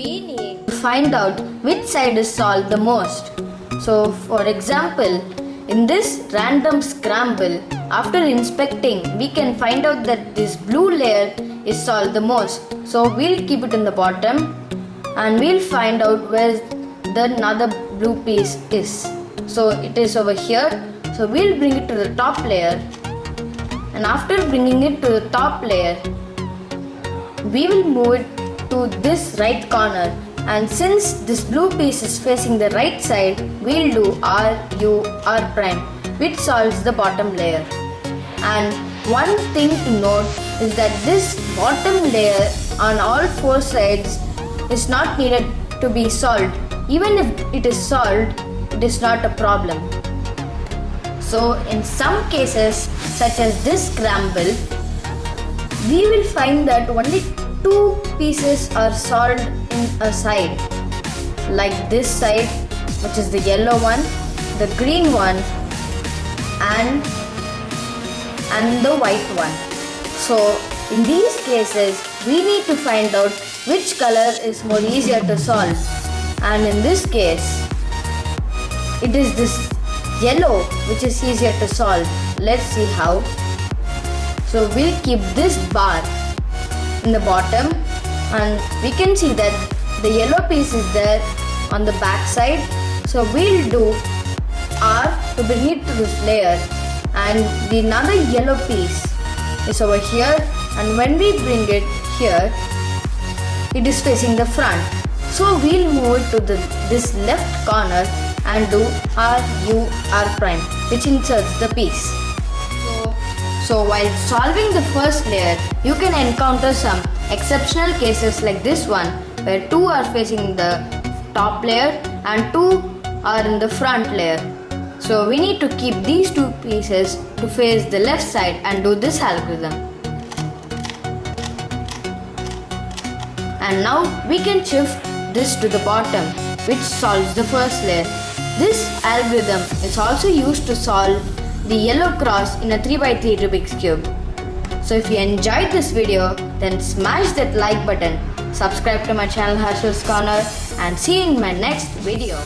we need to find out which side is solved the most. So for example, in this random scramble, after inspecting, we can find out that this blue layer is solved the most. So we'll keep it in the bottom and we'll find out where the another blue piece is. So it is over here. So we'll bring it to the top layer, and after bringing it to the top layer, we will move it to this right corner, and since this blue piece is facing the right side, we'll do R, U, R prime, which solves the bottom layer. And one thing to note is that this bottom layer on all four sides is not needed to be solved. Even if it is solved, it is not a problem. So in some cases, such as this scramble, we will find that only two pieces are solved in a side, like this side, which is the yellow one, the green one, and the white one. So in these cases, we need to find out which color is more easier to solve. And in this case, it is this yellow which is easier to solve. Let's see how. So we'll keep this bar in the bottom, and we can see that the yellow piece is there on the back side. So we'll do R to bring it to this layer, and the another yellow piece is over here, and when we bring it here, it is facing the front. So we'll move it to this left corner and do R, U, R prime, which inserts the piece. So while solving the first layer, you can encounter some exceptional cases like this one, where two are facing the top layer and two are in the front layer. So we need to keep these two pieces to face the left side and do this algorithm. And now we can shift this to the bottom, which solves the first layer. This algorithm is also used to solve the yellow cross in a 3x3 Rubik's Cube. So if you enjoyed this video, then smash that like button, subscribe to my channel Harsh's Corner, and see you in my next video.